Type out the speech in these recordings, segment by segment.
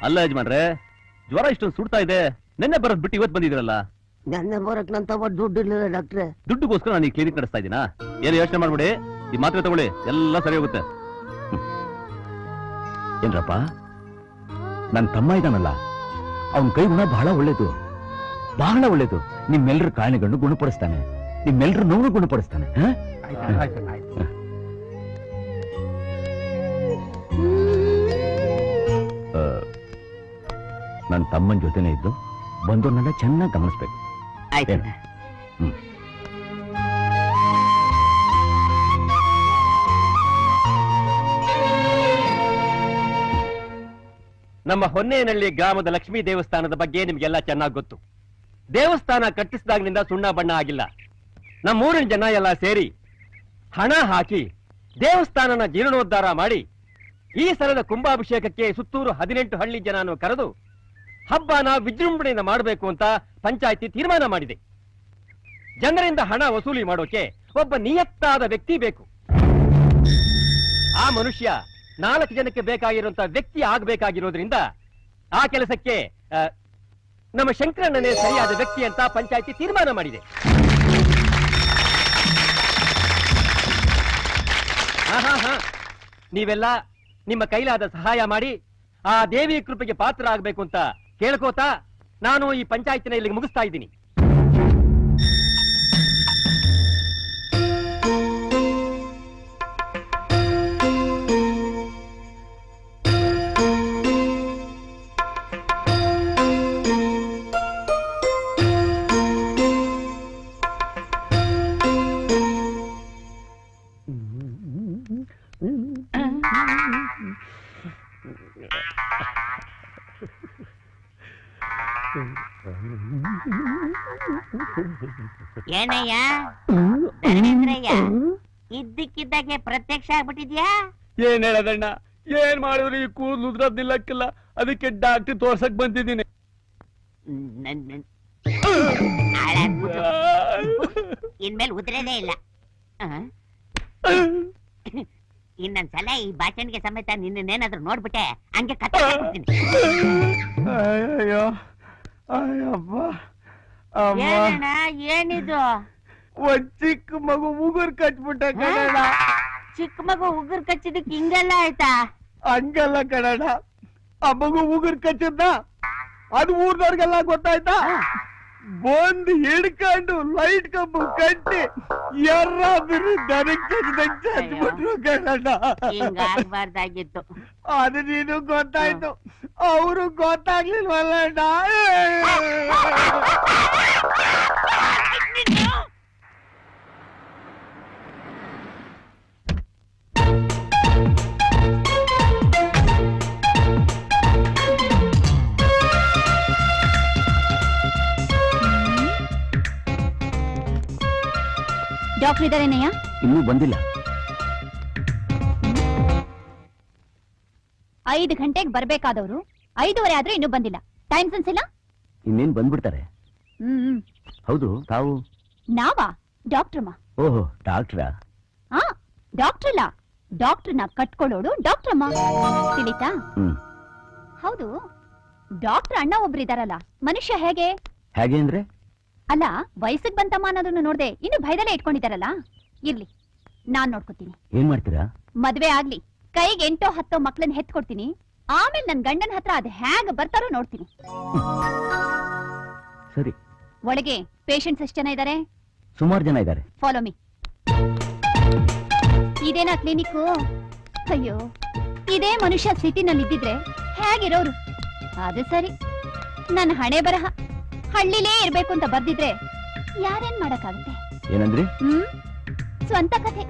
ಅಲ್ಲ ಯಜಮಾನ್ರೆ, ಜ್ವರ ಇಷ್ಟೊಂದು ಸುಡ್ತಾ ಇದೆ. ನೆನ್ನೆ ಬರೋದ್ ಬಿಟ್ಟು ಇವತ್ತು ಬಂದಿದ್ರಲ್ಲ. ನೆನ್ನೆ ಬರಕ್ ನನ್ ತಮ್ಮ ದುಡ್ಡು ಇರ್ಲಿಲ್ಲ ಡಾಕ್ಟ್ರೆ. ದುಡ್ಡುಗೋಸ್ಕರ ನಾನು ಈ ಕ್ಲಿನಿಕ್ ನಡೆಸ್ತಾ ಇದ್ದೀನಾ? ಏನು ಯೋಚನೆ ಮಾಡ್ಬಿಡಿ, ಈ ಮಾತ್ರೆ ತಗೊಳ್ಳಿ, ಎಲ್ಲ ಸರಿ ಹೋಗುತ್ತೆ. ಏನ್ರಪ್ಪ, ನನ್ ತಮ್ಮ ಇದ್ದಾನಲ್ಲ, ಅವನ್ ಕೈ ಗುಣ ಬಹಳ ಒಳ್ಳೇದು, ಬಹಳ ಒಳ್ಳೇದು. ನಿಮ್ಮೆಲ್ಲರ ಕಾಯಿಲೆಗಳನ್ನು ಗುಣಪಡಿಸ್ತಾನೆ, ನಿಮ್ಮೆಲ್ಲರ ನೋವು ಗುಣಪಡಿಸ್ತಾನೆ. ನನ್ನ ತಮ್ಮನ ಜೊತೆನೆ ಇದ್ದು ಬಂದವ್ರನ್ನೆಲ್ಲ ಚೆನ್ನಾಗಿ ಗಮನಿಸ್ಬೇಕು. ನಮ್ಮ ಹೊನ್ನೇನಹಳ್ಳಿ ಗ್ರಾಮದ ಲಕ್ಷ್ಮೀ ದೇವಸ್ಥಾನದ ಬಗ್ಗೆ ನಿಮ್ಗೆಲ್ಲ ಚೆನ್ನಾಗಿ ಗೊತ್ತು. ದೇವಸ್ಥಾನ ಕಟ್ಟಿಸಿದಾಗಿನಿಂದ ಸುಣ್ಣ ಬಣ್ಣ ಆಗಿಲ್ಲ. ನಮ್ಮೂರಿನ ಜನ ಎಲ್ಲ ಸೇರಿ ಹಣ ಹಾಕಿ ದೇವಸ್ಥಾನನ ಜೀರ್ಣೋದ್ಧಾರ ಮಾಡಿ ಈ ಸಲದ ಕುಂಭಾಭಿಷೇಕಕ್ಕೆ ಸುತ್ತೂರು 18 ಹಳ್ಳಿ ಜನನು ಕರೆದು ಹಬ್ಬನ ವಿಜೃಂಭಣೆಯಿಂದ ಮಾಡಬೇಕು ಅಂತ ಪಂಚಾಯಿತಿ ತೀರ್ಮಾನ ಮಾಡಿದೆ. ಜನರಿಂದ ಹಣ ವಸೂಲಿ ಮಾಡೋಕೆ ಒಬ್ಬ ನಿಯತ್ತಾದ ವ್ಯಕ್ತಿ ಬೇಕು. ಆ ಮನುಷ್ಯ 4 ಜನಕ್ಕೆ ಬೇಕಾಗಿರುವಂತ ವ್ಯಕ್ತಿ ಆಗಬೇಕಾಗಿರೋದ್ರಿಂದ ಆ ಕೆಲಸಕ್ಕೆ ನಮ್ಮ ಶಂಕರಣ್ಣನೇ ಸರಿಯಾದ ವ್ಯಕ್ತಿ ಅಂತ ಪಂಚಾಯಿತಿ ತೀರ್ಮಾನ ಮಾಡಿದೆ. ನೀವೆಲ್ಲ ನಿಮ್ಮ ಕೈಲಾದ ಸಹಾಯ ಮಾಡಿ ಆ ದೇವಿ ಕೃಪೆಗೆ ಪಾತ್ರ ಆಗಬೇಕು ಅಂತ ಕೇಳ್ಕೋತಾ ನಾನು ಈ ಪಂಚಾಯತಿನ ಇಲ್ಲಿಗೆ ಮುಗಿಸ್ತಾ ಇದ್ದೀನಿ. ಏನಯ್ಯ ಧರ್ಮೇಂದ್ರಯ್ಯ, ಇದ್ದಕ್ಕಿದ್ದಾಗೆ ಪ್ರತ್ಯಕ್ಷ ಆಗ್ಬಿಟ್ಟಿದ್ಯಾ? ಏನ್ ಹೇಳದಣ್ಣ, ಏನ್ ಮಾಡಿದ್ರು ಈ ಕೂದಲು ಉದ್ರದ್ ನಿಲ್ಲಕ್ಕಿಲ್ಲ, ಅದಕ್ಕೆ ಡಾಕ್ಟರ್ ತೋರ್ಸಕ್ ಬಂದಿದ್ದೀನಿ. ಇನ್ಮೇಲೆ ಉದ್ರೇದೇ ಇಲ್ಲ. ಇನ್ನೊಂದ್ಸಲ ಈ ಬಾಚಣಿಗೆ ಸಮೇತ ನಿನ್ನೇನಾದ್ರೂ ನೋಡ್ಬಿಟ್ಟೆ ಹಂಗೆ ಕತ್ತೀನಿ. ಏನಣ್ಣ ಏನಿದು? ಒಂದ್ ಚಿಕ್ಕ ಮಗು ಉಗುರ್ ಕಚ್ಬಿಟ್ಟ ಕಣಣ್ಣ. ಚಿಕ್ಕ ಮಗು ಉಗುರ್ ಕಚ್ಚಿದಕ್ ಹಿಂಗೆಲ್ಲ ಆಯ್ತಾ? ಹಂಗಲ್ಲ ಕಣಣ್ಣ, ಆ ಮಗು ಉಗುರ್ ಕಚ್ಚಿದ್ದ ಅದು ಊರ್ದವ್ರಿಗೆಲ್ಲ ಗೊತ್ತಾಯ್ತಾ? ಬಂದ್ ಹಿಡ್ಕೊಂಡು ಲೈಟ್ ಕಂಬ ಕಟ್ಟಿ ಯಾರಾದ್ರೂ ದನಕ್ಕೆ ಹಚ್ಬಿಟ್ರು ಕಣಣ್ಣ. ಹಿಂಗಾಗ್ಬಾರ್ದಾಗಿತ್ತು. ಅದು ನೀನು ಗೊತ್ತಾಯ್ತು, ಅವರು ಗೊತ್ತಾಗ್ಲಿಲ್ವಲ್ಲ. ಡಾಕ್ಟರ್ ಇದಾರೇನಯ್ಯ? ಇನ್ನೂ ಬಂದಿಲ್ಲ. 5 ಗಂಟೆಗೆ ಬರ್ಬೇಕಾದವ್ರು 5:15 ಆದ್ರೂ ಇನ್ನೂ ಬಂದಿಲ್ಲ. ಟೈಮ್ ಸೆನ್ಸ್ ಇಲ್ಲ? ಇನ್ನೇನ್ ಬಂದ್ಬಿಡ್ತಾರೆ. ಹೌದು, ತಾವು? ನಾವಾ? ಡಾಕ್ಟ್ರಮ್ಮ. ಓಹೋ, ಡಾಕ್ಟ್ರಾ? ಹಾ, ಡಾಕ್ಟರ್ ಅಲ್ಲ, ಡಾಕ್ಟರ್ನ ಕಟ್ಕೊಳ್ಳೋಡು ಡಾಕ್ಟ್ರಮ್ಮ. ತಿಳಿತಾ? ಹೌದು, ಡಾಕ್ಟರ್ ಅಣ್ಣ ಒಬ್ರಿದಾರಲ್ಲ, ಮನುಷ್ಯ ಹೇಗೆ? ಹೇಗೆ ಅಂದ್ರೆ? ಅಲ್ಲ, ವಯಸ್ಸಿಗೆ ಬಂತಮ್ಮ ಅನ್ನೋದನ್ನ ನೋಡ್ದೆ ಇನ್ನು ಭಯದಲ್ಲೇ ಇಟ್ಕೊಂಡಿದಾರಲ್ಲ. ಇರ್ಲಿ, ನಾನ್ ನೋಡ್ಕೊತೀನಿ. ಏನ್ ಮಾಡ್ತೀರಾ? ಮದ್ವೆ ಆಗ್ಲಿ, ಕೈಗೆ 8-10 ಮಕ್ಳನ್ನ ಹೆತ್ಕೊಡ್ತೀನಿ. ಆಮೇಲೆ ನನ್ ಗಂಡನ ಹತ್ರ ಅದ್ ಹೇಗ್ ಬರ್ತಾರೋ ನೋಡ್ತೀನಿ. ಸರಿ. ಒಳಗೆ ಪೇಷಂಟ್ಸ್ ಎಷ್ಟು ಜನ ಇದಾರೆ? ಸುಮಾರು ಜನ ಇದ್ದಾರೆ. Follow me. ಇದೇನಾ ಕ್ಲಿನಿಕ್? ಅಯ್ಯೋ, ಇದೇ ಮನುಷ್ಯ ಸಿಟಿನಲ್ಲಿ ಇದ್ದಿದ್ರೆ ಹೇಗಿರೋರು? ಅದು ಸರಿ, ನನ್ನ ಹಣೆ ಬರಹ ಹಳ್ಳಿಲೇ ಇರ್ಬೇಕು ಅಂತ ಬರ್ದಿದ್ರೆ ಯಾರೇನ್ ಮಾಡಕ್ಕಾಗುತ್ತೆ? ಏನಂದ್ರಿ? ಸ್ವಂತ ಕಥೆ,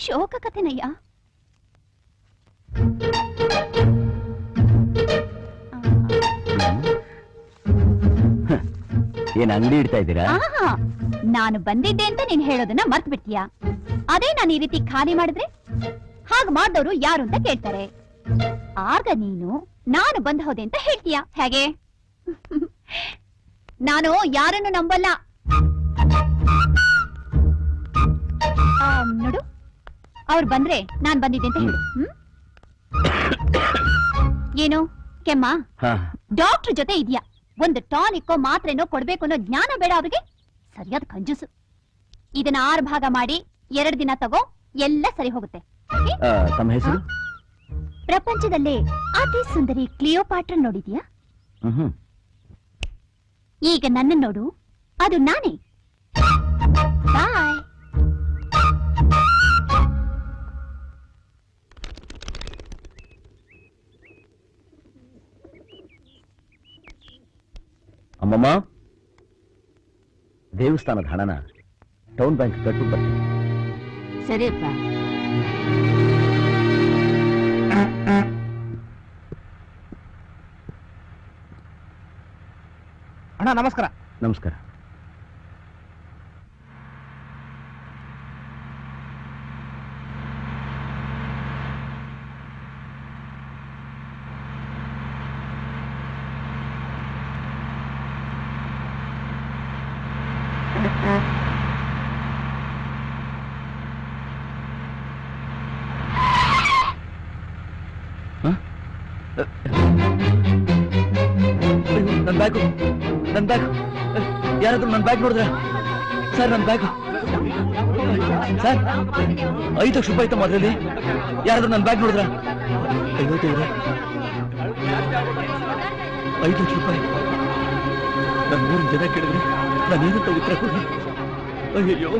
ಶೋಕ ಕಥೆನಯ್ಯ. ಏನ್ ಅಂಗಡಿ ಇಡ್ತಾ ಇದ್ದೀರಾ? ನಾನು ಬಂದಿದ್ದೆ ಅಂತ ನೀನ್ ಹೇಳೋದನ್ನ ಮರ್ತ್ ಬಿಡ್ತೀಯಾ? ಅದೇ ನಾನು ಈ ರೀತಿ ಖಾಲಿ ಮಾಡಿದ್ರೆ ಹಾಗ ಮಾಡ್ದವ್ರು ಯಾರು ಅಂತ ಕೇಳ್ತಾರೆ. ಆಗ ನೀನು ನಾನು ಬಂದ್ ಹೋದೆ ಅಂತ ಹೇಳ್ತೀಯ. ಹೇಗೆ? ನಾನು ಯಾರನ್ನು ನಂಬಲ್ಲ. ನೋಡು, ಅವ್ರು ಬಂದ್ರೆ ನಾನ್ ಬಂದಿದ್ದೆ ಅಂತ ಹೇಳು. ಏನು ಕೆಮ್ಮ ಹಾ ಡಾಕ್ಟರ್ ಜೊತೆ ಇದೆಯಾ ಒಂದು ಟಾನಿಕ್ಕೋ ಮಾತ್ರೆನೋ ಕೊಡ್ಬೇಕು ಅನ್ನೋ ಜ್ಞಾನ ಬೇಡ ಅವ್ರಿಗೆ. ಸರಿಯಾದ ಕಂಜೂಸು. ಇದನ್ನ 6 ಭಾಗ ಮಾಡಿ 2 ದಿನ ತಗೋ, ಎಲ್ಲ ಸರಿ ಹೋಗುತ್ತೆ. ತಮ್ಮ ಹೆಸರು? ಪ್ರಪಂಚದಲ್ಲೇ ಅತಿ ಸುಂದರಿ ಕ್ಲಿಯೋಪಾಟ್ರ ನೋಡಿದ್ಯಾ? ಈಗ ನನ್ನ ನೋಡು, ಅದು ನಾನೇ. ಬಾಯ್. ಅಮ್ಮಮ್ಮ, ದೇವಸ್ಥಾನದ ಹಣನ ಟೌನ್ ಬ್ಯಾಂಕ್ ಕಟ್ಟು ಬರ್ತೀನಿ. ಸರಿಯಪ್ಪ. ಅಣ್ಣ ನಮಸ್ಕಾರ. ನಮಸ್ಕಾರ. ನನ್ನ ಬ್ಯಾಗು, ನನ್ನ ಬ್ಯಾಗ್, ಯಾರಾದ್ರೂ ನನ್ನ ಬ್ಯಾಗ್ ನೋಡಿದ್ರ? ಸರ್ ನನ್ನ ಬ್ಯಾಗ್ ಸರ್, 5 ಲಕ್ಷ ರೂಪಾಯಿ ಇತ್ತು ಮೊದಲಲ್ಲಿ. ಯಾರಾದ್ರೂ ನನ್ನ ಬ್ಯಾಗ್ ನೋಡಿದ್ರ? 5 ಲಕ್ಷ ರೂಪಾಯಿ. ನನ್ನ 3 ಜನ ಕೇಳಿದ್ರೆ ನಾನೇನಂತ ಉತ್ತರ ಕೊಡಿ? ಅಯ್ಯೋ,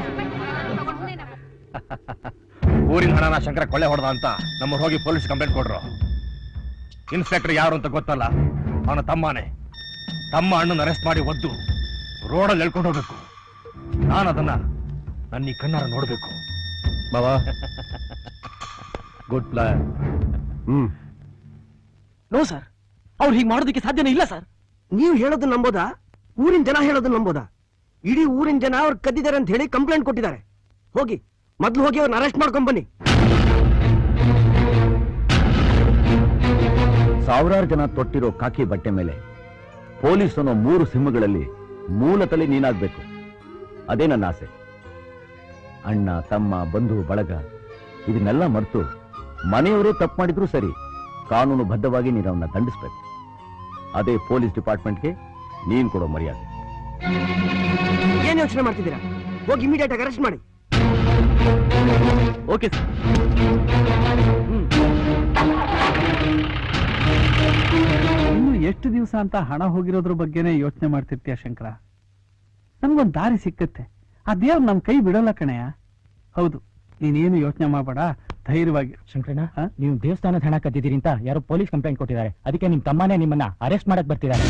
ಊರಿನ ಹಣನ ಶಂಕರ ಕೊಳ್ಳೆ ಹೊಡೆದ ಅಂತ ನಮ್ಮವ್ರು ಹೋಗಿ ಪೊಲೀಸ್ ಕಂಪ್ಲೇಂಟ್ ಕೊಡ್ರು. ಇನ್ಸ್ಪೆಕ್ಟರ್ ಯಾರು ಅಂತ ಗೊತ್ತಲ್ಲ, ಅವನ ತಮ್ಮನೇ. ತಮ್ಮ ಅಣ್ಣನ ಅರೆಸ್ಟ್ ಮಾಡಿ ಒದ್ದು ರೋಡಲ್ಲಿ ಎಳ್ಕೊಂಡು ಹೋಗ್ಬೇಕು. ನಾನು ಅದನ್ನ ನನ್ನ ಈ ಕಣ್ಣಾರ ನೋಡ್ಬೇಕು. ಬಾಬಾ, ಗುಡ್ ಪ್ಲಾನ್. ನೋ ಸರ್, ಅವ್ರು ಹೀಗೆ ಮಾಡೋದಕ್ಕೆ ಸಾಧ್ಯನೇ ಇಲ್ಲ ಸರ್. ನೀವು ಹೇಳೋದು ನಂಬೋದಾ? ಊರಿನ ಜನ ಹೇಳೋದು ನಂಬೋದಾ? ಇಡೀ ಊರಿನ ಜನ ಅವ್ರು ಕದ್ದಿದ್ದಾರೆ ಅಂತ ಹೇಳಿ ಕಂಪ್ಲೇಂಟ್ ಕೊಟ್ಟಿದ್ದಾರೆ. ಹೋಗಿ ಮೊದ್ಲು ಹೋಗಿ ಅವ್ರನ್ನ ಅರೆಸ್ಟ್ ಮಾಡ್ಕೊಂಡ್ ಬನ್ನಿ. ಸಾವಿರಾರು ಜನ ತೊಟ್ಟಿರೋ ಕಾಕಿ ಬಟ್ಟೆ ಮೇಲೆ ಪೊಲೀಸ್ ಅನ್ನೋ 3 ಸಿಂಹಗಳಲ್ಲಿ ಮೂಲತಲೆ ನೀನಾಗ್ಬೇಕು. ಅದೇ ನನ್ನ ಆಸೆ. ಅಣ್ಣ, ತಮ್ಮ, ಬಂಧು ಬಳಗ ಇದನ್ನೆಲ್ಲ ಮರೆತು ಮನೆಯವರೇ ತಪ್ಪು ಮಾಡಿದ್ರು ಸರಿ, ಕಾನೂನು ಬದ್ಧವಾಗಿ ನೀನು ಅವನ್ನ ದಂಡಿಸ್ಬೇಕು. ಅದೇ ಪೊಲೀಸ್ ಡಿಪಾರ್ಟ್ಮೆಂಟ್ಗೆ ನೀನ್ ಕೊಡೋ ಮರ್ಯಾದೆ. ಏನ್ ಯೋಚನೆ ಮಾಡ್ತಿದ್ದೀರಾ? ಹೋಗಿ ಇಮಿಡಿಯೇಟ್ ಆಗಿ ಅರೆಸ್ಟ್ ಮಾಡಿ. Okay sir. ಇನ್ನು ಎಷ್ಟು ದಿವಸ ಅಂತ ಹಣ ಹೋಗಿರೋದ್ರ ಬಗ್ಗೆನೇ ಯೋಚನೆ ಮಾಡ್ತಿರ್ತೀಯ ಶಂಕರ? ನಮ್ಗೊಂದ್ ದಾರಿ ಸಿಕ್ಕತ್ತೆ. ಆ ದೇವ್ರು ನಮ್ ಕೈ ಬಿಡಲ್ಲ ಕಣೆಯ. ಹೌದು, ನೀನೇನು ಯೋಚನೆ ಮಾಡಬೇಡ, ಧೈರ್ಯವಾಗಿ. ಶಂಕರಣ್ಣ, ನೀವು ದೇವಸ್ಥಾನದ ಹಣ ಕದ್ದಿದ್ದೀರಿ ಅಂತ ಯಾರೋ ಪೊಲೀಸ್ ಕಂಪ್ಲೇಂಟ್ ಕೊಟ್ಟಿದ್ದಾರೆ. ಅದಕ್ಕೆ ನಿಮ್ ತಮ್ಮನೇ ನಿಮ್ಮನ್ನ ಅರೆಸ್ಟ್ ಮಾಡಕ್ ಬರ್ತಿದ್ದಾರೆ.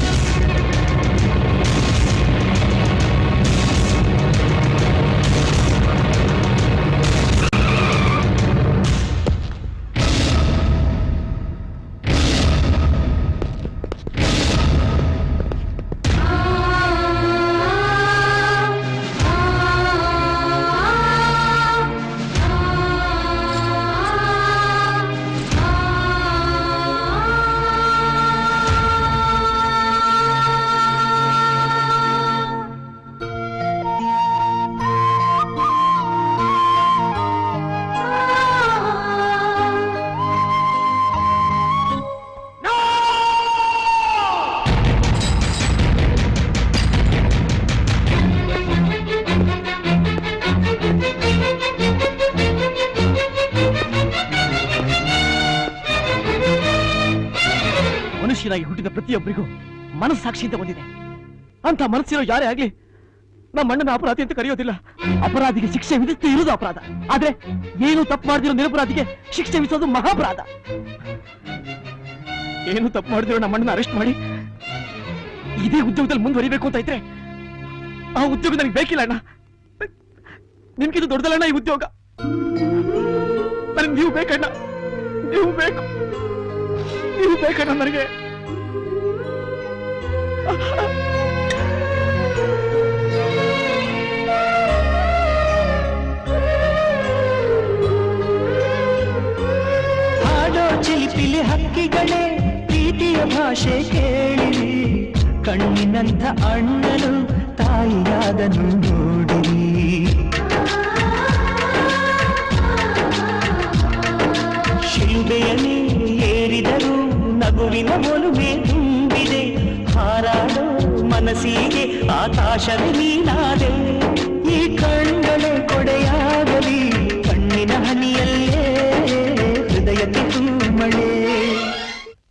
ಮನುಷ್ಯನಾಗಿ ಹುಟ್ಟಿದ ಪ್ರತಿಯೊಬ್ಬರಿಗೂ ಮನಸ್ಸಾಕ್ಷಿ ಅಂತ ಬಂದಿದೆ. ಅಂತ ಮನಸ್ಸಿರೋ ಯಾರೇ ಆಗ್ಲಿ ನಮ್ಮ ಅಣ್ಣನ ಅಪರಾಧಿ ಅಂತ ಕರೆಯೋದಿಲ್ಲ. ಅಪರಾಧಿಗೆ ಶಿಕ್ಷೆ ವಿಧಿಸ್ತೇ ಇರುವುದು ಅಪರಾಧ. ಆದ್ರೆ ಏನು ತಪ್ಪು ಮಾಡಿದಿರೋ ನಿರಪರಾಧಿಗೆ ಶಿಕ್ಷೆ ವಿಧಿಸೋದು ಮಹಾಪರಾಧ. ಏನು ತಪ್ಪು ಮಾಡಿದಿರೋ ನಮ್ಮ ಅಣ್ಣನ ಅರೆಸ್ಟ್ ಮಾಡಿ ಇದೇ ಉದ್ಯೋಗದಲ್ಲಿ ಮುಂದುವರಿಬೇಕು ಅಂತ ಇದ್ರೆ ಆ ಉದ್ಯೋಗ ನನಗೆ ಬೇಕಿಲ್ಲ ಅಣ್ಣ. ನಿಮ್ಗಿದು ದೊಡ್ಡದಲ್ಲ ಈ ಉದ್ಯೋಗ. ನನಗೆ ನೀವು ಬೇಕಣ್ಣ, ನೀವು ಬೇಕು, ನೀವು ಬೇಕಣ್ಣ ನನಗೆ. ಹಾಡೋ ಚಿಲಿಪಿಲಿ ಹಕ್ಕಿಗಳೇ ಪ್ರೀತಿಯ ಭಾಷೆ ಕೇಳಿರಿ, ಕಣ್ಣಿನಂಥ ಅಣ್ಣನು ತಾಯಿಯಾದನು ನೋಡಿರಿ. ಶಿಲುಬೆಯನ್ನೇ ಏರಿದರು ನಗುವಿನ ಒಲುಮೆ ತುಂಬಿದೆ ಹಾರಾಡೋ ಮನಸ್ಸಿಗೆ ಆಕಾಶವೇ ನೀನಾದೆ ಈ ಕಣ್ಗಳೇ ಕೊಡೆಯಾಗಲಿ ಕಣ್ಣಿನ ಹನಿಯಲ್ಲೇ ಹೃದಯಕ್ಕೆ ತುಂಬ